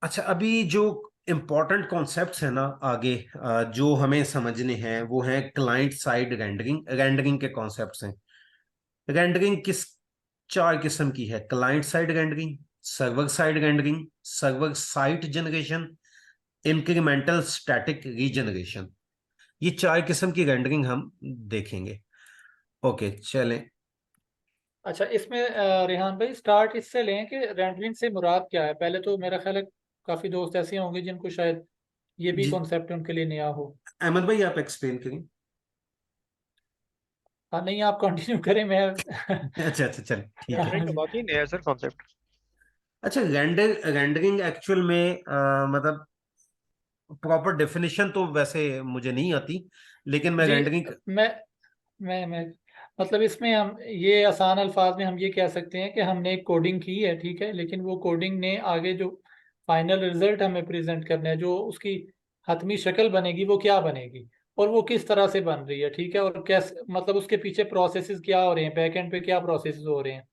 अच्छा, अभी जो इम्पोर्टेंट कॉन्सेप्ट्स हैं ना आगे, जो हमें समझने हैं वो हैं क्लाइंट साइड रेंडरिंग। रेंडरिंग के कॉन्सेप्ट्स हैं। रेंडरिंग किस चार किस्म की है: client side rendering, server side rendering, server site generation, incremental static regeneration. ये चार किस्म की रेंडरिंग हम देखेंगे। ओके, चलें। अच्छा, इसमें रेहान भाई स्टार्ट इससे लें कि रेंडरिंग से मुराद क्या है। पहले तो मेरा ख्याल है काफ़ी दोस्त ऐसे होंगे जिनको शायद ये भी जी, कॉन्सेप्ट उनके लिए नया हो। अहमद भाई आप एक्सप्लेन करें। हाँ, नहीं आप कंटिन्यू करें, मैं अच्छा अच्छा, चलें, ठीक है। रेंडरिंग तो बाकी नया है सर कॉन्सेप्ट। अच्छा, रेंडरिंग एक्चुअल में मतलब प्रॉपर डेफिनेशन तो वैसे मुझे नहीं आती, लेकिन मैं जी, रेंडरिंग। मैं मैं मतलब इसमें हम ये आसान अल्फाज में हम ये कह सकते हैं कि हमने एक कोडिंग की है, ठीक है, लेकिन वो कोडिंग ने आगे जो फाइनल रिजल्ट हमें प्रेजेंट करना है, जो उसकी हतमी शक्ल बनेगी वो क्या बनेगी और वो किस तरह से बन रही है, ठीक है, और कैसे, मतलब उसके पीछे प्रोसेसेस क्या हो रहे हैं, बैक एंड पे क्या प्रोसेसेस हो रहे हैं,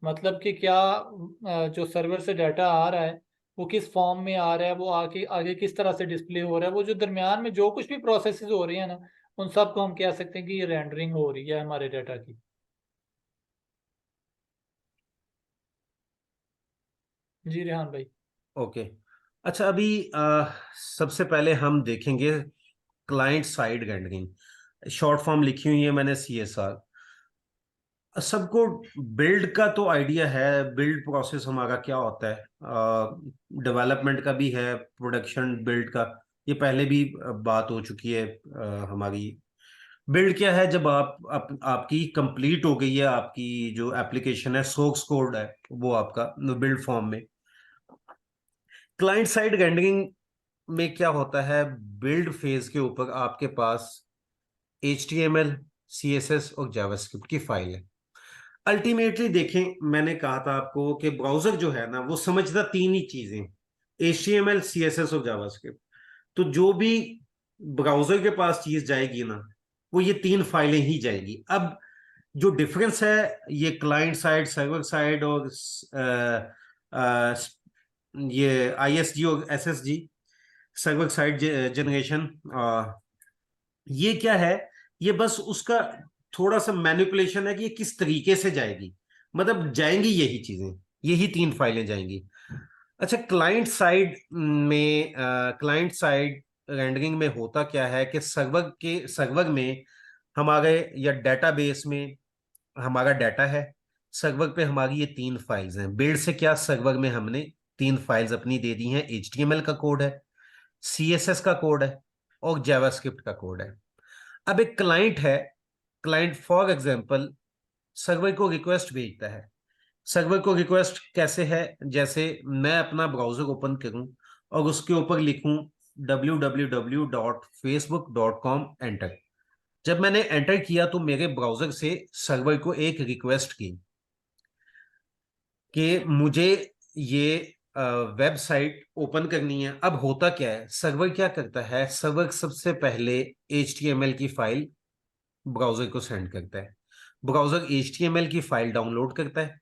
मतलब कि क्या जो सर्वर से डाटा आ रहा है वो किस फॉर्म में आ रहा है, वो आगे आगे किस तरह से डिस्प्ले हो रहा है, वो जो दरमियान में जो कुछ भी प्रोसेसेस हो रही है ना, उन सब को हम कह सकते हैं कि ये रेंडरिंग हो रही है हमारे डाटा की। जी रेहान भाई। ओके। अच्छा, अभी सबसे पहले हम देखेंगे client side rendering. Short form लिखी हुई है मैंने, CSR। सबको बिल्ड का तो आइडिया है, बिल्ड प्रोसेस हमारा क्या होता है। डेवलपमेंट का भी है, प्रोडक्शन बिल्ड का। ये पहले भी बात हो चुकी है हमारी। बिल्ड क्या है? जब आपकी कंप्लीट हो गई है, आपकी जो एप्लीकेशन है, सोर्स कोड है वो आपका बिल्ड फॉर्म में। क्लाइंट साइड रेंडरिंग में क्या होता है? बिल्ड फेज के ऊपर आपके पास HTML, CSS और जावास्क्रिप्ट की फाइल है। अल्टीमेटली देखें, मैंने कहा था आपको कि ब्राउजर जो है ना वो समझता तीन ही चीजें: HTML, CSS और जावास्क्रिप्ट। तो जो भी ब्राउजर के पास चीज जाएगी ना, वो ये तीन फाइलें ही जाएगी। अब जो डिफरेंस है, ये क्लाइंट साइड, सर्वर साइड और ये ISG और SSG, सर्वर साइड जनरेशन, ये क्या है? ये बस उसका थोड़ा सा मैनिपुलेशन है कि ये किस तरीके से जाएगी। मतलब जाएंगी यही चीजें, यही तीन फाइलें जाएंगी। अच्छा, क्लाइंट साइड रेंडरिंग में होता क्या है कि सर्वर में हमारे या डेटाबेस में हमारा डाटा है। सर्वर पे हमारी ये तीन फाइल्स हैं। बिल्ड से क्या, सर्वर में हमने तीन फाइल्स अपनी दे दी हैं: HTML का कोड है, CSS का कोड है और जावास्क्रिप्ट का कोड है। अब एक क्लाइंट है। क्लाइंट फॉर एग्जांपल सर्वर को रिक्वेस्ट भेजता है। सर्वर को रिक्वेस्ट कैसे है? जैसे मैं अपना ब्राउजर ओपन करूं और उसके ऊपर लिखूं www.facebook.com, एंटर। जब मैंने एंटर किया तो मेरे ब्राउजर से सर्वर को एक रिक्वेस्ट की कि मुझे ये वेबसाइट ओपन करनी है। अब होता क्या है, सर्वर क्या करता है? सर्वर सबसे पहले HTML की फाइल ब्राउजर को सेंड करता है। ब्राउजर HTML की फाइल डाउनलोड करता है।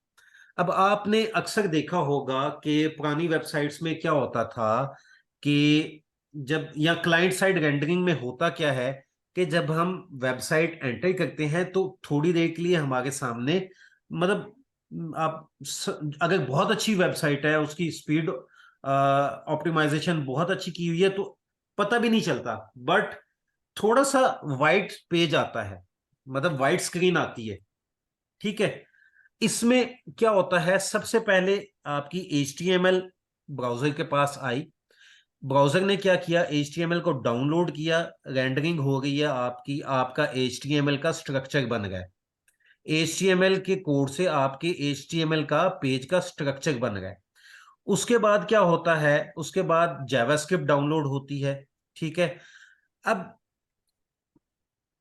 अब आपने अक्सर देखा होगा कि पुरानी वेबसाइट्स में क्या होता था कि जब, या क्लाइंट साइड रेंडरिंग में होता क्या है कि जब हम वेबसाइट एंटर करते हैं तो थोड़ी देर के लिए हमारे सामने, मतलब अगर बहुत अच्छी वेबसाइट है, उसकी स्पीड ऑप्टिमाइजेशन बहुत अच्छी की हुई है, तो पता भी नहीं चलता। बट थोड़ा सा वाइट पेज आता है, मतलब वाइट स्क्रीन आती है। ठीक है। इसमें क्या होता है? सबसे पहले आपकी HTML ब्राउजर के पास आई। ब्राउजर ने क्या किया? HTML को डाउनलोड किया, रेंडरिंग हो गई है आपकी, आपका HTML का स्ट्रक्चर बन गया। HTML के कोड से आपके HTML का पेज का स्ट्रक्चर बन गया। उसके बाद क्या होता है? उसके बाद जावास्क्रिप्ट डाउनलोड होती है। ठीक है। अब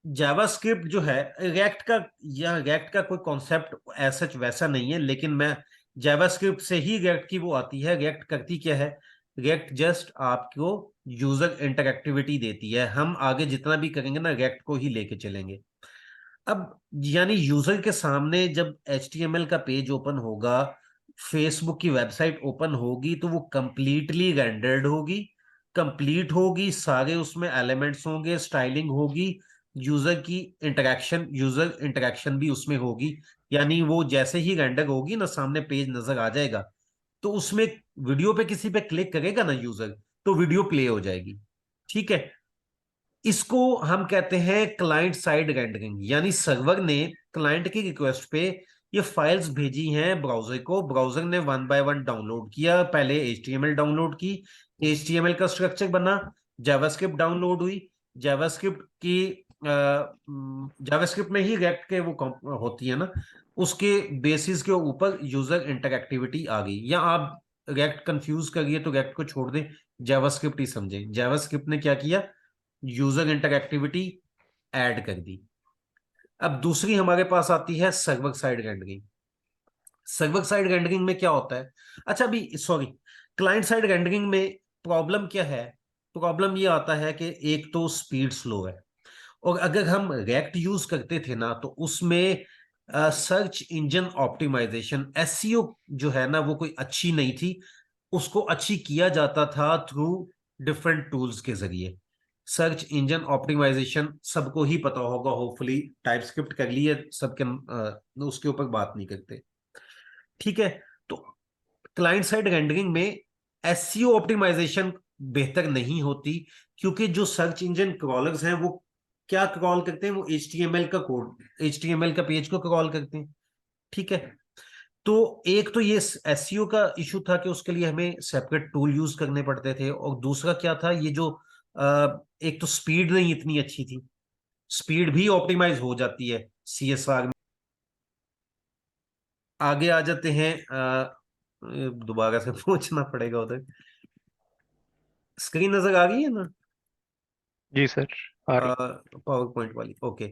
जावास्क्रिप्ट जो है, रिएक्ट का, या रिएक्ट का कोई कॉन्सेप्ट ऐसा वैसा नहीं है, लेकिन मैं जावास्क्रिप्ट से ही रिएक्ट की वो आती है। रिएक्ट करती क्या है? रिएक्ट जस्ट आपको यूजर इंटरएक्टिविटी देती है। हम आगे जितना भी करेंगे ना, रिएक्ट को ही लेके चलेंगे। अब यानी यूजर के सामने जब HTML का पेज ओपन होगा, फेसबुक की वेबसाइट ओपन होगी तो वो कंप्लीटली रेंडर्ड होगी, कंप्लीट होगी, सारे उसमें एलिमेंट्स होंगे, स्टाइलिंग होगी, यूजर इंटरेक्शन भी उसमें होगी। यानी वो जैसे ही रेंडर होगी ना, सामने पेज नजर आ जाएगा, तो उसमें वीडियो पे किसी पे क्लिक करेगा ना यूजर, तो वीडियो प्ले हो जाएगी। ठीक है, इसको हम कहते हैं क्लाइंट साइड रेंडरिंग। यानी सर्वर ने क्लाइंट की रिक्वेस्ट पे ये फाइल्स भेजी हैं ब्राउजर को, ब्राउजर ने वन बाय वन डाउनलोड किया। पहले एचटीएमएल डाउनलोड की, एचटीएमएल का स्ट्रक्चर बना, जावास्क्रिप्ट डाउनलोड हुई, जावास्क्रिप्ट की जावास्क्रिप्ट में ही रिएक्ट के वो होती है ना, उसके बेसिस के ऊपर यूजर इंटरएक्टिविटी आ गई। या आप रिएक्ट कंफ्यूज करिए तो रिएक्ट को छोड़ दें, जावास्क्रिप्ट ही समझें। जावास्क्रिप्ट ने क्या किया, यूजर इंटरएक्टिविटी ऐड कर दी। अब दूसरी हमारे पास आती है server side rendering. Server side rendering में क्या होता है, अच्छा अभी सॉरी, क्लाइंट साइड रेंडरिंग में प्रॉब्लम क्या है, प्रॉब्लम ये आता है कि एक तो स्पीड स्लो है, और अगर हम रिएक्ट यूज करते थे ना, तो उसमें सर्च इंजन ऑप्टिमाइजेशन एसईओ जो है ना, वो कोई अच्छी नहीं थी। उसको अच्छी किया जाता था थ्रू डिफरेंट टूल्स के जरिए। सर्च इंजन ऑप्टिमाइजेशन सबको ही पता होगा होपफुली, टाइपस्क्रिप्ट कर लिए सबके, उसके ऊपर बात नहीं करते। ठीक है, तो क्लाइंट साइड रेंडरिंग में एसईओ ऑप्टिमाइजेशन बेहतर नहीं होती, क्योंकि जो सर्च इंजन क्रॉलर्स हैं वो क्या क्रॉल करते हैं, वो एचटीएमएल का कोड, एचटीएमएल का पेज को क्रॉल करते हैं। ठीक है, तो एक तो ये एसईओ का इशू था कि उसके लिए हमें सेपरेट टूल यूज करने पड़ते थे, और दूसरा क्या था, ये जो एक तो स्पीड नहीं इतनी अच्छी थी। स्पीड भी ऑप्टिमाइज हो जाती है सीएसआर में। आगे आ जाते हैं, दोबारा से पूछना पड़ेगा उधर, स्क्रीन नजर आ रही है ना, जी सर, आ रही। पावर पॉइंट वाली, ओके।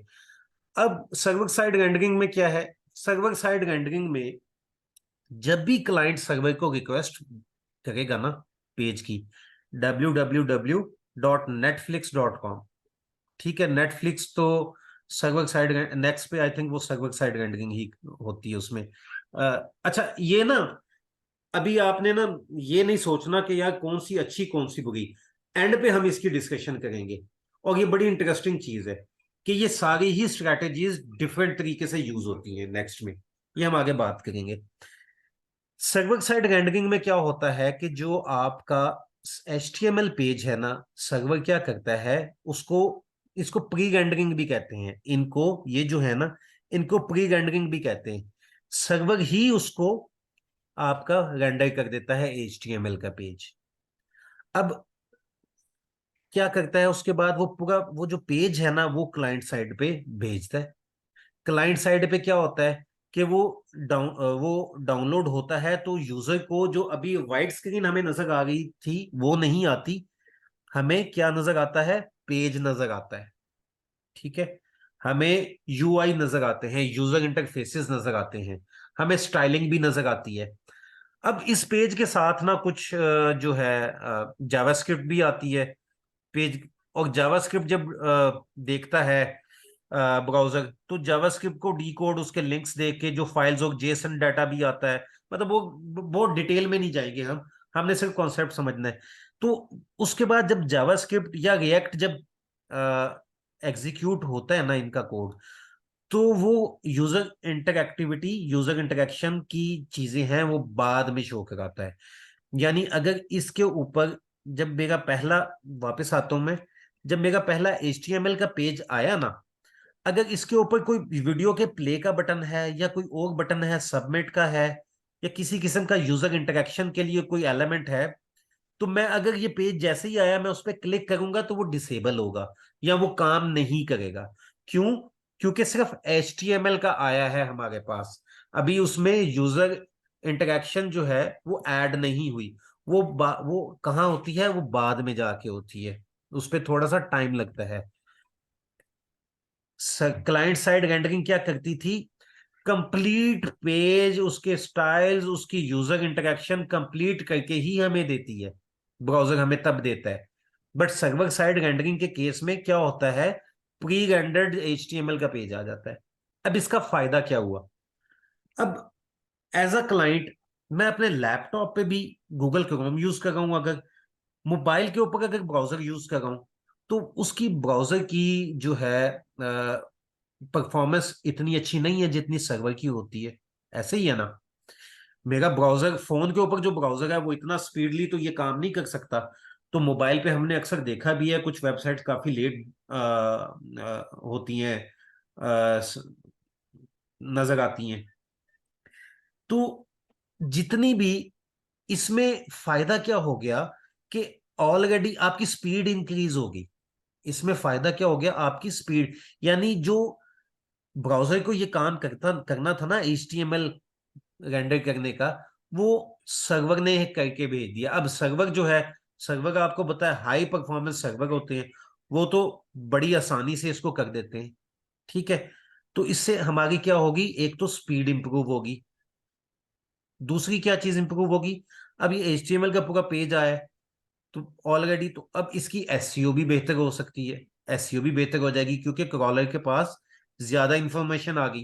अब सर्वर साइड रेंडरिंग में क्या है, सर्वर साइड रेंडरिंग में जब भी क्लाइंट सर्वर को रिक्वेस्ट करेगा ना पेज की, www.netflix.com, ठीक है, नेटफ्लिक्स तो सर्वर साइड, नेक्स्ट पे आई थिंक वो सर्वर साइड रेंडरिंग ही होती है उसमें। अच्छा ये ना, अभी आपने ना ये नहीं सोचना कि यार कौन सी अच्छी कौन सी बुरी, एंड पे हम इसकी डिस्कशन करेंगे। और ये बड़ी इंटरेस्टिंग चीज है कि ये सारी ही स्ट्रैटेजीज डिफरेंट तरीके से यूज होती हैं नेक्स्ट में, ये हम आगे बात करेंगे। सर्वर साइड रेंडरिंग में क्या होता है कि जो आपका HTML पेज है ना, सर्वर क्या करता है उसको, इसको प्री रेंडरिंग भी कहते हैं इनको, ये जो है ना, इनको प्री रेंडरिंग भी कहते हैं। सर्वर ही उसको आपका रेंडर कर देता है HTML का पेज। अब क्या करता है उसके बाद, वो पूरा वो जो पेज है ना, वो क्लाइंट साइड पे भेजता है। क्लाइंट साइड पे क्या होता है कि वो डाउनलोड होता है, तो यूजर को जो अभी वाइट स्क्रीन हमें नजर आ रही थी वो नहीं आती, हमें क्या नजर आता है, पेज नजर आता है। ठीक है, हमें यूआई नजर आते हैं, यूजर इंटरफेसेस नजर आते हैं, हमें स्टाइलिंग भी नजर आती है। अब इस पेज के साथ ना कुछ जो है जावास्क्रिप्ट भी आती है पेज। और जावास्क्रिप्ट जब देखता है ब्राउजर, तो जावास्क्रिप्ट को डीकोड, उसके लिंक्स देख के जो फाइल्स और जेसन डाटा भी आता है, मतलब वो बहुत डिटेल में नहीं जाएंगे हम, हमने सिर्फ कॉन्सेप्ट समझना है। तो उसके बाद जब जावास्क्रिप्ट या रिएक्ट जब एग्जीक्यूट होता है ना इनका कोड, तो वो यूजर इंटरएक्टिविटी, यूजर इंटरेक्शन की चीजें हैं वो बाद में शो कराता है। यानी अगर इसके ऊपर, जब मेरा पहला, वापस आता हूं मैं, जब मेरा पहला HTML का पेज आया ना, अगर इसके ऊपर कोई वीडियो के प्ले का बटन है, या कोई और बटन है सबमिट का है, या किसी किस्म का यूजर इंटरेक्शन के लिए कोई एलिमेंट है, तो मैं अगर ये पेज जैसे ही आया मैं उस पर क्लिक करूंगा तो वो डिसेबल होगा, या वो काम नहीं करेगा। क्यों? क्योंकि सिर्फ HTML का आया है हमारे पास, अभी उसमें यूजर इंटरेक्शन जो है वो ऐड नहीं हुई। वो कहाँ होती है, वो बाद में जाके होती है, उस पर थोड़ा सा टाइम लगता है। क्लाइंट साइड रेंडरिंग क्या करती थी, कंप्लीट पेज, उसके स्टाइल्स, उसकी यूजर इंटरेक्शन कंप्लीट करके ही हमें देती है, ब्राउजर हमें तब देता है। बट सर्वर साइड रेंडरिंग के केस में क्या होता है, प्री रेंडर्ड HTML का पेज आ जाता है। अब इसका फायदा क्या हुआ, अब एज अ क्लाइंट मैं अपने लैपटॉप पे भी गूगल क्रोम यूज कर रहा हूं, अगर मोबाइल के ऊपर अगर ब्राउजर यूज कर रहा हूं, तो उसकी ब्राउजर की जो है परफॉर्मेंस इतनी अच्छी नहीं है जितनी सर्वर की होती है। ऐसे ही है ना, मेरा ब्राउजर फोन के ऊपर जो ब्राउजर है वो इतना स्पीडली तो ये काम नहीं कर सकता। तो मोबाइल पे हमने अक्सर देखा भी है, कुछ वेबसाइट काफी लेट होती हैं, नजर आती हैं। तो जितनी भी इसमें फायदा क्या हो गया कि ऑलरेडी आपकी स्पीड इंक्रीज होगी। इसमें फायदा क्या हो गया, आपकी स्पीड, यानी जो ब्राउजर को ये काम करना था ना HTML रेंडर करने का, वो सर्वर ने करके भेज दिया। अब सर्वर जो है, सर्वर आपको पता है हाई परफॉर्मेंस सर्वर होते हैं, वो तो बड़ी आसानी से इसको कर देते हैं। ठीक है, तो इससे हमारी क्या होगी, एक तो स्पीड इंप्रूव होगी, दूसरी क्या चीज इंप्रूव होगी, अब ये HTML का पूरा पेज आया है तो ऑलरेडी, तो अब इसकी एसईओ भी बेहतर हो सकती है। एसईओ भी बेहतर हो जाएगी क्योंकि क्रॉलर के पास ज्यादा इंफॉर्मेशन आ गई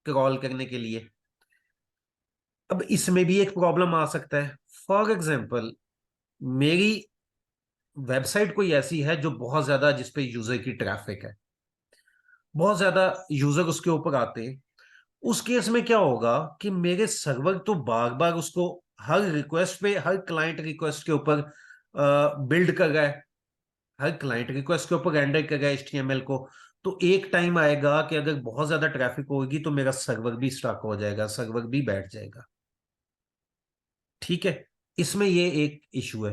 क्रॉल करने के लिए। अब इसमें भी एक प्रॉब्लम आ सकता है। फॉर एग्जाम्पल, मेरी वेबसाइट कोई ऐसी है जो बहुत ज्यादा, जिसपे यूजर की ट्रैफिक है, बहुत ज्यादा यूजर उसके ऊपर आते हैं। उस केस में क्या होगा कि मेरे सर्वर तो बार बार उसको हर रिक्वेस्ट पे, हर क्लाइंट रिक्वेस्ट के ऊपर बिल्ड कर रहा है, हर क्लाइंट रिक्वेस्ट के ऊपर रेंडर कर रहा है HTML को। तो एक टाइम आएगा कि अगर बहुत ज्यादा ट्रैफिक होगी तो मेरा सर्वर भी स्टक हो जाएगा, सर्वर भी बैठ जाएगा। ठीक है, इसमें ये एक इशू है।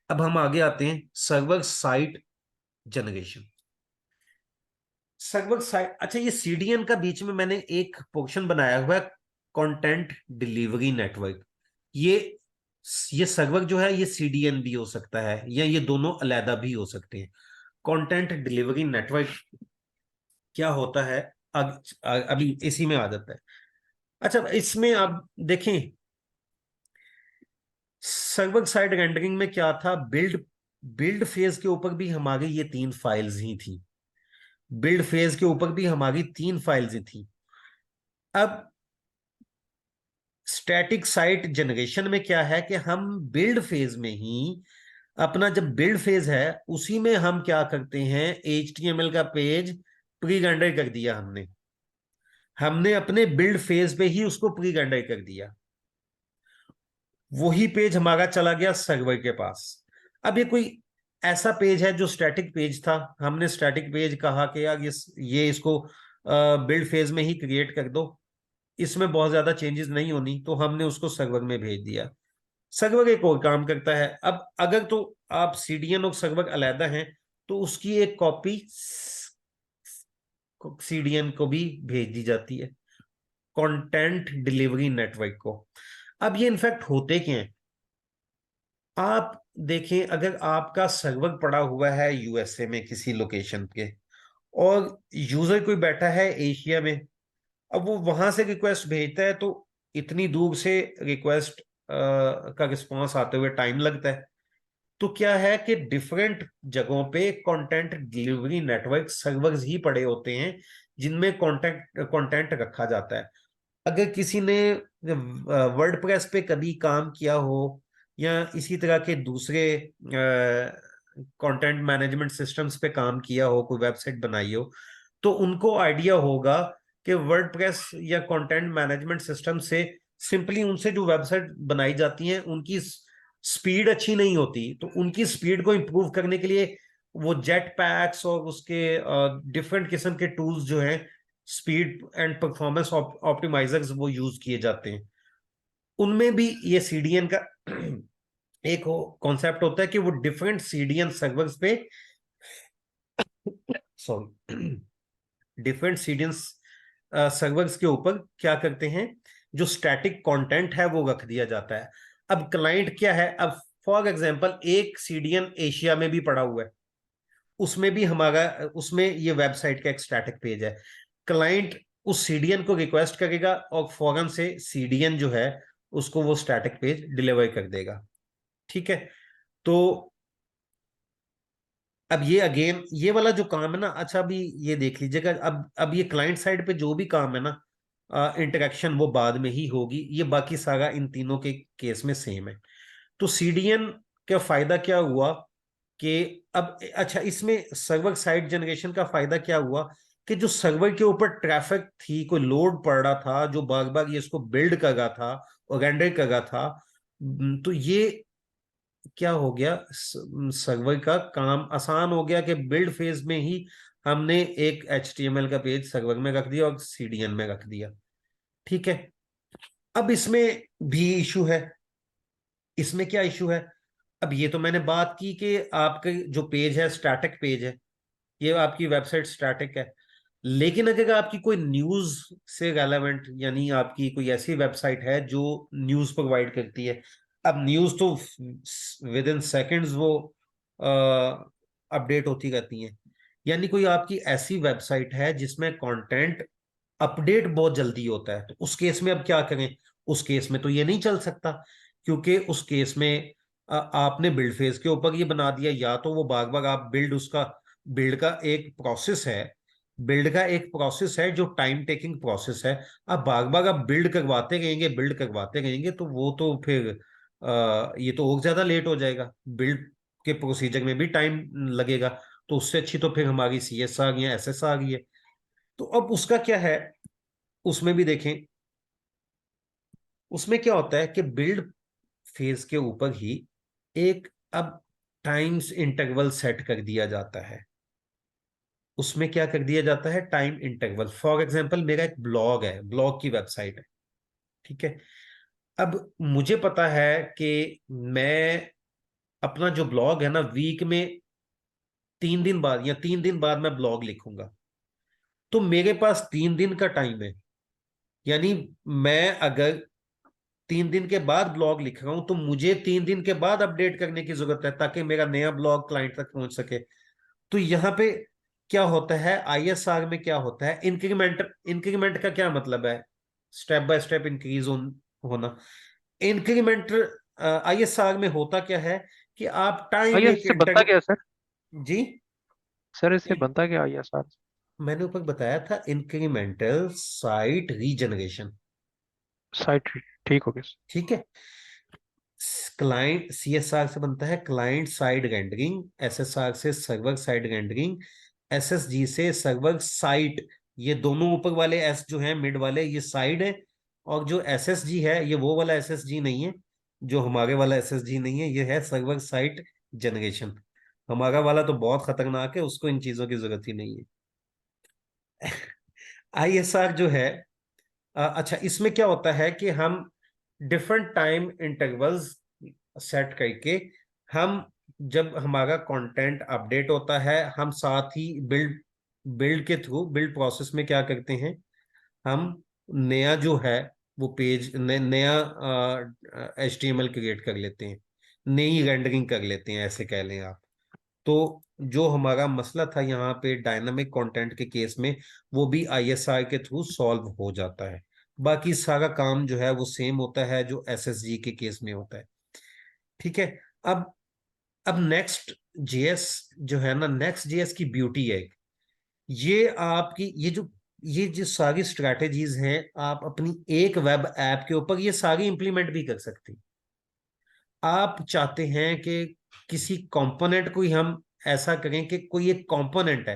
अब हम आगे आते हैं, server site generation. Server site, अच्छा, ये CDN का बीच में मैंने एक पोर्शन बनाया हुआ है, कंटेंट डिलीवरी नेटवर्क। ये ये सर्वर जो है ये CDN भी हो सकता है, या ये दोनों अलहदा भी हो सकते हैं। कंटेंट डिलीवरी नेटवर्क क्या होता है, अभी इसी में आ जाता है। अच्छा, इसमें आप देखें, सर्वर साइड रेंडरिंग में क्या था, बिल्ड बिल्ड फेज के ऊपर भी हमारी ये 3 फाइल्स ही थी। बिल्ड फेज के ऊपर भी हमारी 3 फाइल्स ही थी। अब स्टैटिक साइट जनरेशन में क्या है कि हम बिल्ड फेज में ही, अपना जब बिल्ड फेज है उसी में हम क्या करते हैं, HTML का पेज प्री रेंडर कर दिया हमने। हमने अपने बिल्ड फेज पे ही उसको प्री रेंडर कर दिया, वही पेज हमारा चला गया सर्वर के पास। अब ये कोई ऐसा पेज है जो स्टैटिक पेज था, हमने स्टैटिक पेज कहा कि यार ये इसको बिल्ड फेज में ही क्रिएट कर दो, इसमें बहुत ज्यादा चेंजेस नहीं होनी, तो हमने उसको सर्वर में भेज दिया। सर्वर एक और काम करता है। अब अगर तो आप CDN और सर्वर अलहदा हैं, तो उसकी एक कॉपी CDN को भी भेज दी जाती है, कंटेंट डिलीवरी नेटवर्क को। अब ये इनफैक्ट होते क्या हैं, आप देखें, अगर आपका सर्वर पड़ा हुआ है USA में किसी लोकेशन पे, और यूजर कोई बैठा है एशिया में, अब वो वहां से रिक्वेस्ट भेजता है, तो इतनी दूर से रिक्वेस्ट का रिस्पांस आते हुए टाइम लगता है। तो क्या है कि डिफरेंट जगहों पे कंटेंट डिलीवरी नेटवर्क सर्वर्स ही पड़े होते हैं जिनमें कंटेंट कंटेंट रखा जाता है। अगर किसी ने वर्डप्रेस पे कभी काम किया हो, या इसी तरह के दूसरे कंटेंट मैनेजमेंट सिस्टम्स पे काम किया हो, कोई वेबसाइट बनाई हो, तो उनको आइडिया होगा कि वर्डप्रेस या कंटेंट मैनेजमेंट सिस्टम से सिंपली उनसे जो वेबसाइट बनाई जाती हैं उनकी स्पीड अच्छी नहीं होती, तो उनकी स्पीड को इंप्रूव करने के लिए वो जेट पैक्स और उसके डिफरेंट किस्म के टूल्स जो हैं, स्पीड एंड परफॉर्मेंस ऑप्टिमाइजर्स, वो यूज किए जाते हैं। उनमें भी ये CDN का एक कॉन्सेप्ट होता है कि वो डिफरेंट CDN सर्वर्स पे, सॉरी, डिफरेंट CDN सर्वर्स के ऊपर क्या करते हैं, जो स्टैटिक कंटेंट है वो रख दिया जाता है। अब क्लाइंट क्या है, अब फॉर एग्जांपल एक CDN एशिया में भी पड़ा हुआ है, उसमें भी हमारा, उसमें ये वेबसाइट का एक स्टैटिक पेज है। क्लाइंट उस CDN को रिक्वेस्ट करेगा और फौरन से CDN जो है उसको वो स्टैटिक पेज डिलीवर कर देगा। ठीक है, तो अब ये अगेन ये वाला जो काम है ना, अच्छा अभी ये देख लीजिएगा, अब ये क्लाइंट साइड पे जो भी काम है ना, इंटरेक्शन वो बाद में ही होगी। ये बाकी सारा इन तीनों के केस में सेम है। तो सीडीएन का फायदा क्या हुआ कि अब अच्छा, इसमें सर्वर साइड जनरेशन का फायदा क्या हुआ कि जो सर्वर के ऊपर ट्रैफिक थी, कोई लोड पड़ रहा था, जो बार बार ये इसको बिल्ड कर रहा था और रेंडर कर रहा था, तो ये क्या हो गया, सर्वर का काम आसान हो गया कि बिल्ड फेज में ही हमने एक HTML का पेज सर्वर में रख दिया और सीडीएन में रख दिया। ठीक है। अब इसमें भी इशू है। इसमें क्या इशू है? अब ये तो मैंने बात की कि आपका जो पेज है स्टैटिक पेज है, ये आपकी वेबसाइट स्टैटिक है। लेकिन अगर आपकी कोई न्यूज से रेलेवेंट, यानी आपकी कोई ऐसी वेबसाइट है जो न्यूज प्रोवाइड करती है, अब न्यूज तो विद इन सेकेंड्स वो अपडेट होती रहती हैं, यानी कोई आपकी ऐसी वेबसाइट है जिसमें कंटेंट अपडेट बहुत जल्दी होता है, तो उस केस में अब क्या करें? उस केस में तो ये नहीं चल सकता, क्योंकि उस केस में आपने बिल्ड फेज के ऊपर ये बना दिया, या तो वो बार बार आप बिल्ड का एक प्रोसेस है, बिल्ड का एक प्रोसेस है जो टाइम टेकिंग प्रोसेस है। अब बार बार आप बिल्ड करवाते रहेंगे तो वो तो फिर ये तो और ज्यादा लेट हो जाएगा, बिल्ड के प्रोसीजर में भी टाइम लगेगा। तो उससे अच्छी तो फिर हमारी CSR या SSR है। तो अब उसका क्या है, उसमें भी देखें, उसमें क्या होता है कि बिल्ड फेज के ऊपर ही एक अब टाइम्स इंटरवल सेट कर दिया जाता है। उसमें क्या कर दिया जाता है? Time interval. फॉर एग्जांपल, मेरा एक ब्लॉग है, ब्लॉग की वेबसाइट है, ठीक है। अब मुझे पता है कि मैं अपना जो ब्लॉग है ना, वीक में 3 दिन बाद या 3 दिन बाद मैं ब्लॉग लिखूंगा। तो मेरे पास 3 दिन का टाइम है, यानी मैं अगर 3 दिन के बाद ब्लॉग लिख रहा हूं तो मुझे 3 दिन के बाद अपडेट करने की जरूरत है, ताकि मेरा नया ब्लॉग क्लाइंट तक पहुंच सके। तो यहां पे क्या होता है, ISR में क्या होता है, इंक्रीमेंट का क्या मतलब है? स्टेप बाय स्टेप इंक्रीज होना। इंक्रीमेंट ISR में होता क्या है कि आप टाइम आइए एक इससे बनता इंटर क्या है सर? जी, सर इससे बनता क्या आइए सर? मैंने ऊपर बताया था, इंक्रीमेंटल साइट रीजनरेशन। साइट ठीक हो गया सर। ठीक है। क्लाइंट CSR से बनता है क्लाइंट साइड रेंडरिंग, SSR से सर्वर साइड रेंडरिंग, SSG से सर्वर साइट। ये दोनों ऊपर वाले S जो है मिड वाले, ये साइड है। और जो SSG है, ये वो वाला SSG नहीं है, जो हमारे वाला SSG नहीं है, ये है सर्वर साइट जनरेशन। हमारा वाला तो बहुत खतरनाक है, उसको इन चीजों की जरूरत ही नहीं है। ISR जो है, अच्छा, इसमें क्या होता है कि हम डिफरेंट टाइम इंटरवल्स सेट करके, हम जब हमारा कंटेंट अपडेट होता है, हम साथ ही बिल्ड के थ्रू, बिल्ड प्रोसेस में क्या करते हैं, हम नया जो है वो पेज नया HTML क्रिएट कर लेते हैं, नई रेंडरिंग कर लेते हैं, ऐसे कह लें आप। तो जो हमारा मसला था यहाँ पे डायनामिक कंटेंट के केस में, वो भी ISR के थ्रू सॉल्व हो जाता है। बाकी सारा काम जो है वो सेम होता है जो SSG के केस में होता है। ठीक है। अब नेक्स्ट JS जो है ना, नेक्स्ट JS की ब्यूटी है, ये आपकी ये जो सारी स्ट्रैटेजीज हैं, आप अपनी एक वेब ऐप के ऊपर ये सारी इंप्लीमेंट भी कर सकते हैं। आप चाहते हैं कि किसी कंपोनेंट को ही हम ऐसा करें कि कोई एक कंपोनेंट है,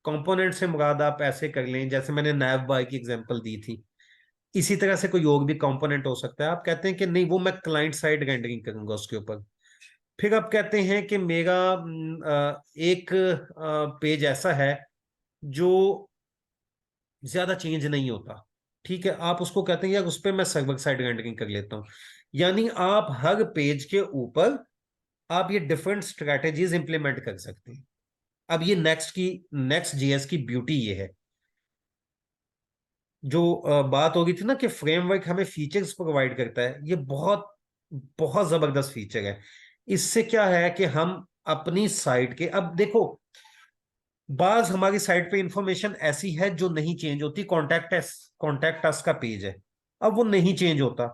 कंपोनेंट से मुराद आप ऐसे कर लें, जैसे मैंने नैव बाय की एग्जांपल दी थी, इसी तरह से कोई और भी कंपोनेंट हो सकता है। आप कहते हैं कि नहीं, वो मैं क्लाइंट साइड रेंडरिंग करूंगा उसके ऊपर। फिर आप कहते हैं कि मेरा एक पेज ऐसा है जो ज्यादा चेंज नहीं होता, ठीक है, आप उसको कहते हैं यार उस पर मैं सर्वर साइड रेंडरिंग कर लेता हूं। यानी आप हर पेज के ऊपर आप ये डिफरेंट स्ट्रेटेजीज इंप्लीमेंट कर सकते हैं। अब ये नेक्स्ट JS की ब्यूटी ये है, जो बात हो गई थी ना कि फ्रेमवर्क हमें फीचर्स प्रोवाइड करता है, ये बहुत बहुत जबरदस्त फीचर है। इससे क्या है कि हम अपनी साइट के, अब देखो, बाज हमारी साइट पे इंफॉर्मेशन ऐसी है जो नहीं चेंज होती। कॉन्टैक्ट अस का पेज है, अब वो नहीं चेंज होता।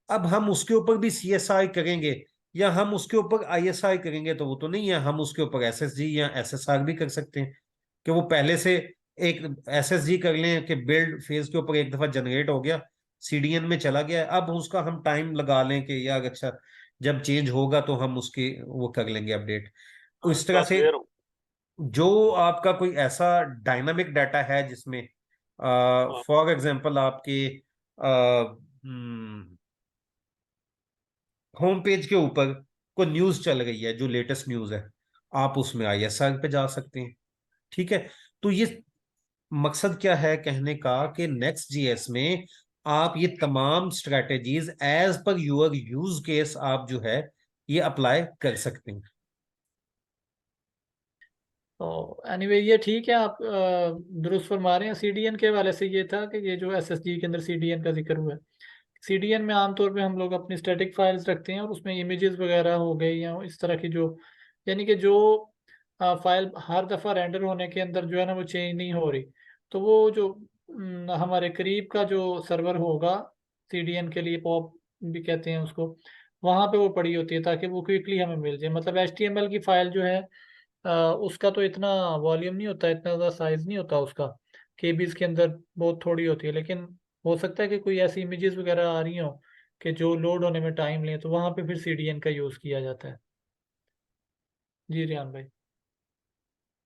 अब हम उसके ऊपर भी CSI करेंगे या हम उसके ऊपर ISI करेंगे तो वो तो नहीं है, हम उसके ऊपर SSG या SSR भी कर सकते हैं कि वो पहले से एक एसएसजी कर लें कि बिल्ड फेज के ऊपर एक दफा जनरेट हो गया, सीडीएन में चला गया, अब उसका हम टाइम लगा लें कि यार अच्छा जब चेंज होगा तो हम उसके वो कर लेंगे अपडेट। इस तरह से जो आपका कोई ऐसा डायनामिक डाटा है जिसमें फॉर एग्जांपल आपके होम पेज के ऊपर कोई न्यूज चल रही है, जो लेटेस्ट न्यूज है, आप उसमें आईएसआर पे जा सकते हैं। ठीक है। तो ये मकसद क्या है कहने का कि नेक्स्ट जीएस में आप ये तमाम strategies as per your use case आप जो है ये अप्लाई कर सकते हैं। तो एनीवे ये ठीक है, आप दुरुस्त फरमा रहे हैं। सीडीएन के हवाले से ये था कि ये जो एसएसडी के अंदर सीडीएन का जिक्र हुआ है, सीडीएन में आमतौर पे हम लोग अपनी स्टैटिक फाइल्स रखते हैं और उसमें इमेजेस वगैरह हो गई या इस तरह की जो, यानी कि जो फाइल हर दफ़ा रेंडर होने के अंदर जो है ना वो चेंज नहीं हो रही, तो वो जो हमारे करीब का जो सर्वर होगा सीडीएन के लिए, पॉप भी कहते हैं उसको, वहाँ पे वो पड़ी होती है ताकि वो क्विकली हमें मिल जाए। मतलब एचटीएमएल की फाइल जो है उसका तो इतना वॉल्यूम नहीं होता, इतना ज़्यादा साइज नहीं होता उसका, केबीज के अंदर बहुत थोड़ी होती है, लेकिन हो सकता है कि कोई ऐसी इमेजेस वगैरह आ रही हो कि जो लोड होने में टाइम लें, तो वहाँ पे फिर सीडीएन का यूज़ किया जाता है। जी रियान भाई।